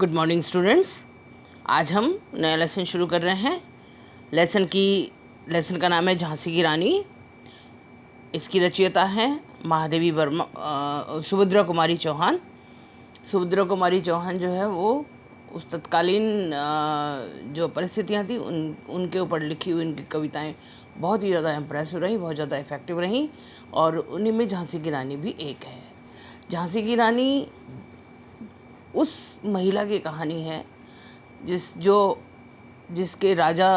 Good morning students. आज हम नया लेसन शुरू कर रहे हैं। लेसन का नाम है झांसी की रानी। इसकी रचयिता हैं महादेवी वर्मा, सुभद्रा कुमारी चौहान। सुभद्रा कुमारी चौहान जो है वो उस तत्कालीन जो परिस्थितियाँ थी उनके ऊपर लिखी हुई उनकी कविताएं बहुत ही ज़्यादा इम्प्रेसिव रहीं, बहुत ज़्यादा इफ़ेक्टिव रहीं, और उन्हीं में झांसी की रानी भी एक है। झांसी की रानी उस महिला की कहानी है जिसके राजा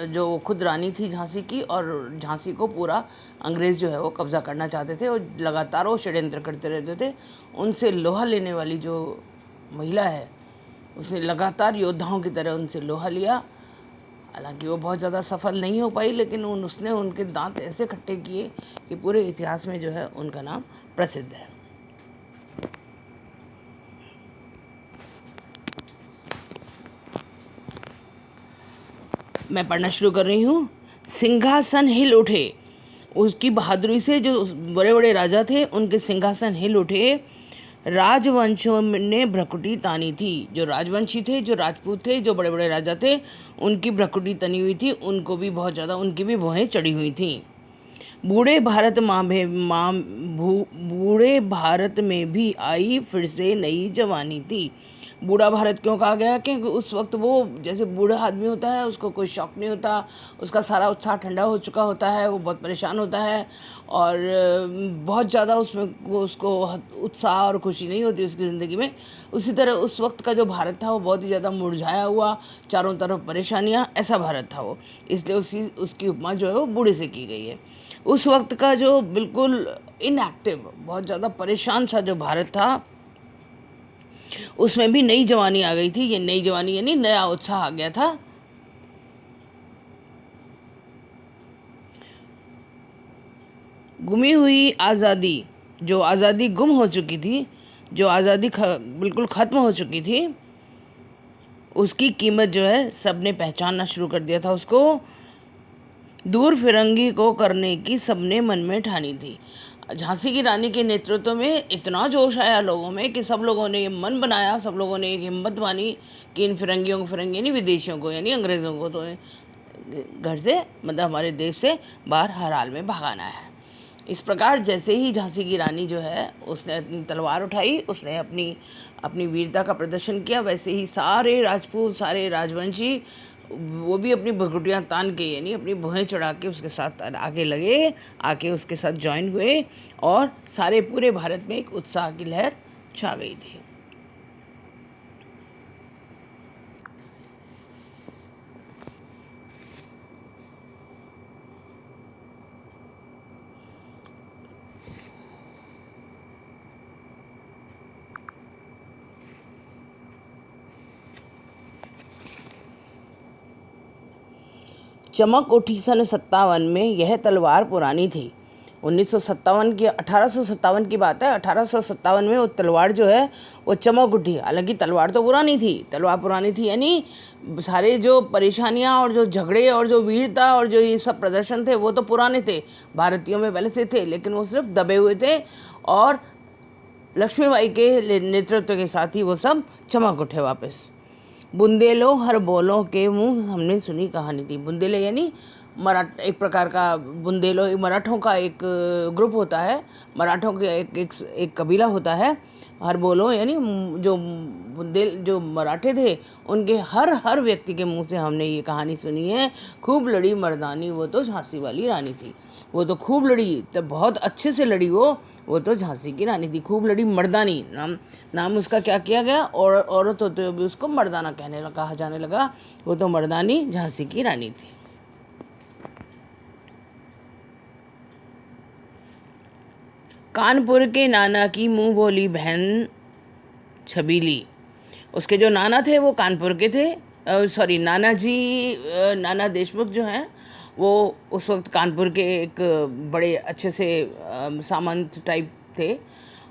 जो खुद रानी थी झांसी की, और झांसी को पूरा अंग्रेज़ जो है वो कब्ज़ा करना चाहते थे और लगातार वो षड्यंत्र करते रहते थे। उनसे लोहा लेने वाली जो महिला है उसने लगातार योद्धाओं की तरह उनसे लोहा लिया। हालांकि वो बहुत ज़्यादा सफल नहीं हो पाई, लेकिन उसने उनके दांत ऐसे खट्टे किए कि पूरे इतिहास में जो है उनका नाम प्रसिद्ध है। मैं पढ़ना शुरू कर रही हूँ। सिंहासन हिल उठे। उसकी बहादुरी से जो बड़े बड़े राजा थे उनके सिंहासन हिल उठे। राजवंशों ने भ्रकुटी तानी थी। जो राजवंशी थे, जो राजपूत थे, जो बड़े बड़े राजा थे, उनकी भ्रकुटी तनी हुई थी। उनको भी बहुत ज़्यादा उनकी भी भौहें चढ़ी हुई थी। बूढ़े भारत में भी आई फिर से नई जवानी थी। बूढ़ा भारत क्यों कहा गया? क्योंकि उस वक्त वो जैसे बूढ़ा आदमी होता है, उसको कोई शौक नहीं होता, उसका सारा उत्साह ठंडा हो चुका होता है, वो बहुत परेशान होता है और बहुत ज़्यादा उसको उत्साह और खुशी नहीं होती उसकी ज़िंदगी में। उसी तरह उस वक्त का जो भारत था वो बहुत ही ज़्यादा मुरझाया हुआ, चारों तरफ परेशानियाँ, ऐसा भारत था वो। इसलिए उसकी उपमा जो है वो बूढ़े से की गई है। उस वक्त का जो बिल्कुल इनएक्टिव, बहुत ज़्यादा परेशान सा जो भारत था, उसमें भी नई जवानी आ गई थी। ये नई जवानी यानी नया उत्साह आ गया था। गुमी हुई आज़ादी, जो आज़ादी गुम हो चुकी थी, जो आज़ादी बिल्कुल ख़त्म हो चुकी थी, उसकी कीमत जो है सबने पहचानना शुरू कर दिया था। उसको दूर फिरंगी को करने की सबने मन में ठानी थी। झांसी की रानी के नेतृत्व में इतना जोश आया लोगों में कि सब लोगों ने ये मन बनाया, सब लोगों ने एक हिम्मत मानी कि इन फिरंगियों को, फिरंगी यानी विदेशियों को, यानी अंग्रेज़ों को, तो घर से मतलब हमारे देश से बाहर हर हाल में भगाना है। इस प्रकार जैसे ही झांसी की रानी जो है उसने अपनी तलवार उठाई, उसने अपनी वीरता का प्रदर्शन किया, वैसे ही सारे राजपूत, सारे राजवंशी वो भी अपनी भ्रकुटियाँ तान के यानी अपनी भुहें चढ़ा के उसके साथ आके उसके साथ ज्वाइन हुए, और सारे पूरे भारत में एक उत्साह की लहर छा गई थी। चमक उठी सन 57 में। यह तलवार पुरानी थी। 1857 की बात है। 1857 में वो तलवार जो है वो चमक उठी। हालांकि तलवार तो पुरानी थी, तलवार पुरानी थी यानी सारे जो परेशानियां और जो झगड़े और जो वीरता और जो ये सब प्रदर्शन थे वो तो पुराने थे, भारतीयों में पहले से थे, लेकिन वो सिर्फ दबे हुए थे, और लक्ष्मीबाई के नेतृत्व के साथ ही वो सब चमक उठे वापस। बुंदेलो हर बोलों के मुंह हमने सुनी कहानी थी। बुंदेले यानी एक प्रकार का बुंदेलो मराठों का एक ग्रुप होता है, मराठों के एक कबीला होता है। हर बोलो यानी जो मराठे थे उनके हर व्यक्ति के मुंह से हमने ये कहानी सुनी है। खूब लड़ी मर्दानी वो तो झांसी वाली रानी थी। वो तो खूब लड़ी, तो बहुत अच्छे से लड़ी वो तो झांसी की रानी थी। खूब लड़ी मर्दानी नाम उसका क्या किया गया, और औरत होते हुए भी उसको मर्दाना कहा जाने लगा। वो तो मर्दानी झांसी की रानी थी। कानपुर के नाना की मुंह बोली बहन छबीली। उसके जो नाना थे वो कानपुर के थे। नाना देशमुख जो हैं वो उस वक्त कानपुर के एक बड़े अच्छे से सामंत टाइप थे,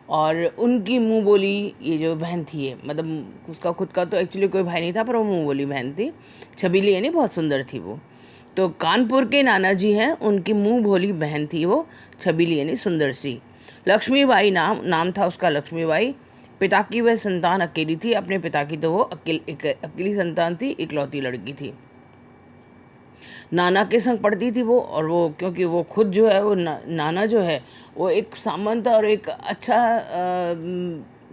और उनकी मुंह बोली ये जो बहन थी, ये मतलब उसका खुद का तो एक्चुअली कोई भाई नहीं था, पर वो मुंह बोली बहन थी। छबीली यानी बहुत सुंदर थी वो। तो कानपुर के नाना जी हैं, उनकी मुंह बोली बहन थी वो छबीली यानी सुंदर सी। लक्ष्मीबाई नाम था उसका, लक्ष्मीबाई। पिता की वह संतान अकेली थी, अपने पिता की तो वो अकेली संतान थी, इकलौती लड़की थी। नाना के संग पढ़ती थी वो, और वो क्योंकि वो खुद जो है वो नाना जो है वो एक सामंत और एक अच्छा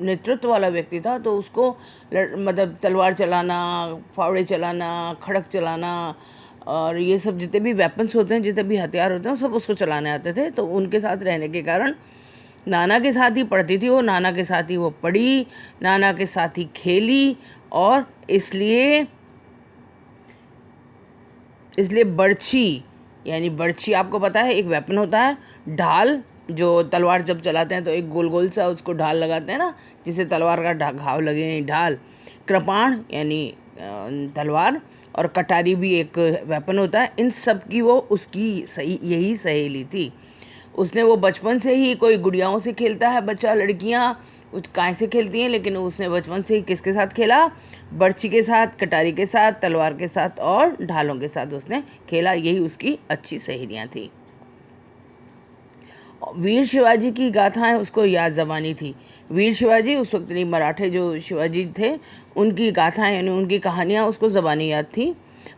नेतृत्व वाला व्यक्ति था, तो उसको मतलब तलवार चलाना, फावड़े चलाना, खड़क चलाना और ये सब जितने भी वेपन्स होते हैं, जितने भी हथियार होते हैं, सब उसको चलाने आते थे। तो उनके साथ रहने के कारण नाना के साथ ही पढ़ती थी वो, नाना के साथ ही वो पढ़ी, नाना के साथ ही खेली, और इसलिए बर्छी, यानी बर्छी आपको पता है एक वेपन होता है, ढाल, जो तलवार जब चलाते हैं तो एक गोल गोल सा उसको ढाल लगाते हैं ना, जिससे तलवार का घाव लगे, ढाल। कृपाण यानी तलवार, और कटारी भी एक वेपन होता है। इन सब की वो उसकी यही सहेली थी। उसने वो बचपन से ही, कोई गुड़ियाओं से खेलता है बच्चा, लड़कियां कुछ काय से खेलती हैं, लेकिन उसने बचपन से ही किसके साथ खेला? बर्छी के साथ, कटारी के साथ, तलवार के साथ और ढालों के साथ उसने खेला। यही उसकी अच्छी सहेलियां थी। वीर शिवाजी की गाथाएं उसको याद ज़बानी थी। वीर शिवाजी उस वक्त नहीं, मराठे जो शिवाजी थे उनकी गाथाएं यानी उनकी कहानियां उसको ज़बानी याद थी।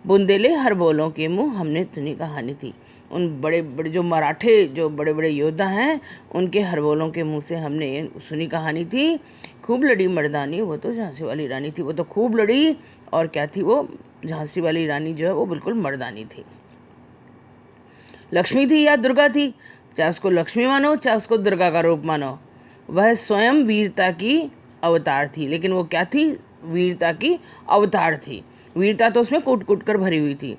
बुंदेले हर बोलों के मुँह हमने सुनी कहानी थी। उन बड़े बड़े जो मराठे जो बड़े बड़े योद्धा हैं उनके हर बोलों के मुँह से हमने सुनी कहानी थी। खूब लड़ी मर्दानी वो तो झांसी वाली रानी थी। वो तो खूब लड़ी, और क्या थी वो? झांसी वाली रानी जो है वो बिल्कुल मर्दानी थी। लक्ष्मी थी या दुर्गा थी, चाहे उसको लक्ष्मी मानो चाहे उसको दुर्गा का रूप मानो, वह स्वयं वीरता की अवतार थी। लेकिन वो क्या थी? वीरता की अवतार थी। वीरता तो उसमें कूट कूट कर भरी हुई थी।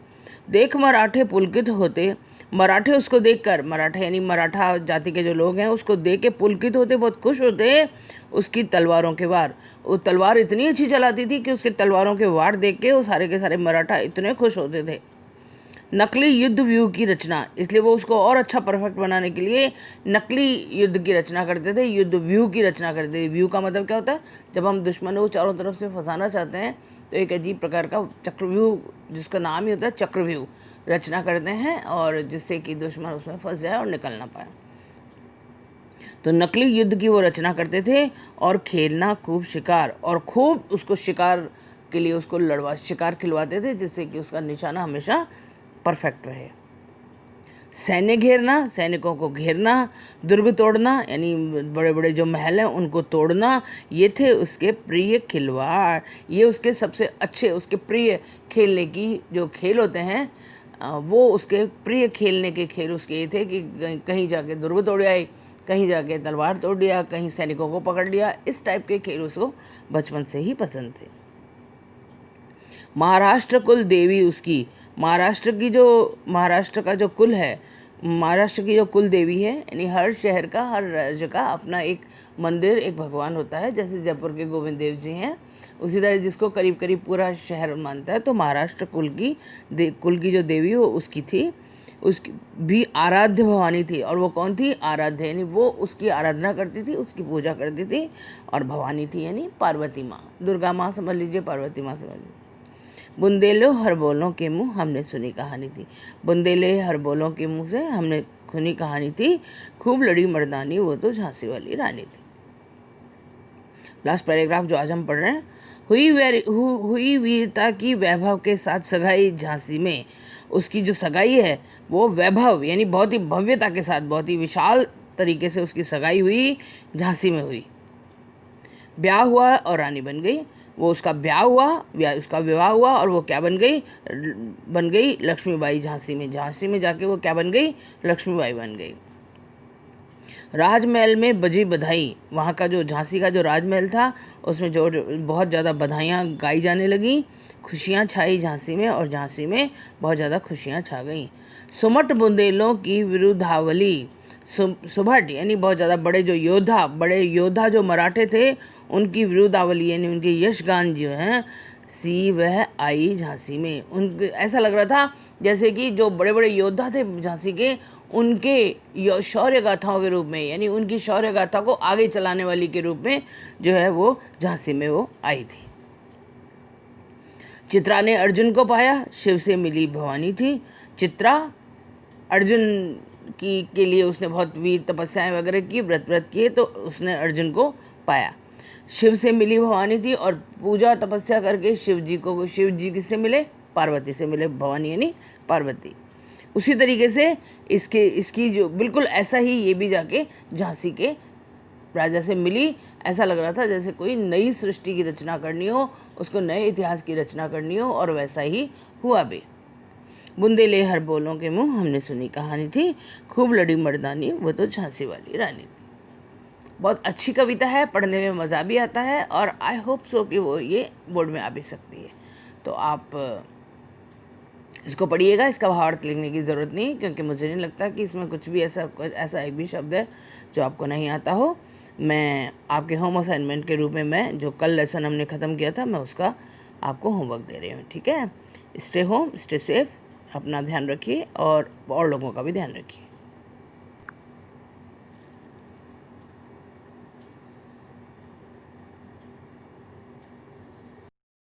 देख मराठे पुलकित होते, मराठे उसको देखकर, मराठे यानी मराठा जाति के जो लोग हैं उसको देख के पुलकित होते, बहुत खुश होते उसकी तलवारों के वार। वो तलवार इतनी अच्छी चलाती थी कि उसके तलवारों के वार देख के वो सारे के सारे मराठा इतने खुश होते थे। नकली युद्ध व्यू की रचना, इसलिए वो उसको और अच्छा परफेक्ट बनाने के लिए नकली युद्ध की रचना करते थे, युद्ध व्यू की रचना करते थे। व्यू का मतलब क्या होता है? जब हम दुश्मन को चारों तरफ से फंसाना चाहते हैं तो एक अजीब प्रकार का चक्रव्यूह, जिसका नाम ही होता है चक्रव्यूह, रचना करते हैं, और जिससे कि दुश्मन उसमें फंस जाए और निकल ना पाए। तो नकली युद्ध की वो रचना करते थे, और खेलना खूब शिकार, और खूब उसको शिकार के लिए उसको शिकार खिलवाते थे, जिससे कि उसका निशाना हमेशा परफेक्ट रहे। सैन्य घेरना, सैनिकों को घेरना, दुर्ग तोड़ना यानी बड़े बड़े जो महल हैं उनको तोड़ना, ये थे उसके प्रिय खिलवाड़। ये उसके सबसे अच्छे, उसके प्रिय खेलने की जो खेल होते हैं वो उसके प्रिय खेलने के खेल उसके ये थे कि कहीं जाके दुर्ग तोड़ आए, कहीं जाके तलवार तोड़ दिया, कहीं सैनिकों को पकड़ लिया। इस टाइप के खेल उसको बचपन से ही पसंद थे। महाराष्ट्र कुल देवी उसकी, महाराष्ट्र का जो कुल है, महाराष्ट्र की जो कुल देवी है, यानी हर शहर का, हर राज्य का अपना एक मंदिर, एक भगवान होता है। जैसे जयपुर के गोविंद देव जी हैं, उसी तरह जिसको करीब करीब पूरा शहर मानता है। तो महाराष्ट्र कुल की जो देवी वो उसकी थी, उसकी भी आराध्य भवानी थी। और वो कौन थी? आराध्य, यानी वो उसकी आराधना करती थी, उसकी पूजा करती थी। और भवानी थी यानी पार्वती माँ, दुर्गा माँ समझ लीजिए, पार्वती माँ समझ लीजिए। बुंदेलो हर बोलों के मुँह हमने सुनी कहानी थी। बुंदेले हर बोलों के मुँह से हमने सुनी कहानी थी। खूब लड़ी मर्दानी वो तो झांसी वाली रानी थी। लास्ट पैराग्राफ जो आज हम पढ़ रहे हैं, हुई वीरता की वैभव के साथ सगाई झांसी में। उसकी जो सगाई है वो वैभव यानी बहुत ही भव्यता के साथ, बहुत ही विशाल तरीके से उसकी सगाई हुई, झांसी में हुई। ब्याह हुआ और रानी बन गई। वो उसका ब्याह हुआ, उसका विवाह हुआ, और वो क्या बन गई? लक्ष्मीबाई। झांसी में जाके वो क्या बन गई? लक्ष्मीबाई बन गई। राजमहल में बजी बधाई, वहाँ का जो झांसी का जो राजमहल था उसमें जो बहुत ज़्यादा बधाइयाँ गाई जाने लगी। खुशियाँ छाई झांसी में, और झांसी में बहुत ज़्यादा खुशियाँ छा गईं। सुमट बुंदेलों की विरुद्धावली, सुभट यानी बहुत ज़्यादा बड़े योद्धा जो मराठे थे उनकी विरुद्धावली यानी उनके यशगान जो हैं सी वह आई झांसी में। उनके ऐसा लग रहा था जैसे कि जो बड़े बड़े योद्धा थे झांसी के, उनके शौर्य गाथाओं के रूप में, यानी उनकी शौर्य गाथा को आगे चलाने वाली के रूप में जो है वो झांसी में वो आई थी। चित्रा ने अर्जुन को पाया, शिव से मिली भवानी थी। चित्रा अर्जुन के लिए उसने बहुत वीर तपस्याएं वगैरह की, व्रत किए, तो उसने अर्जुन को पाया। शिव से मिली भवानी थी और पूजा तपस्या करके शिव जी किससे मिले? पार्वती से मिले। भवानी यानी पार्वती। उसी तरीके से इसकी जो बिल्कुल ऐसा ही ये भी जाके झांसी के राजा से मिली। ऐसा लग रहा था जैसे कोई नई सृष्टि की रचना करनी हो, उसको नए इतिहास की रचना करनी हो, और वैसा ही हुआ भी। बूंदे ले हर बोलों के मुँह, हमने सुनी कहानी थी, खूब लड़ी मर्दानी, वो तो झांसी वाली रानी थी। बहुत अच्छी कविता है, पढ़ने में मज़ा भी आता है, और आई होप सो कि वो ये बोर्ड में आ भी सकती है। तो आप इसको पढ़िएगा। इसका भावार्थ लिखने की ज़रूरत नहीं, क्योंकि मुझे नहीं लगता कि इसमें कुछ भी ऐसा एक भी शब्द है जो आपको नहीं आता हो। मैं आपके होम असाइनमेंट के रूप में मैं जो कल लेसन हमने ख़त्म किया था, मैं उसका आपको होमवर्क दे रही हूँ। ठीक है? स्टे होम, स्टे सेफ, अपना ध्यान रखिए और लोगों का भी ध्यान रखिए।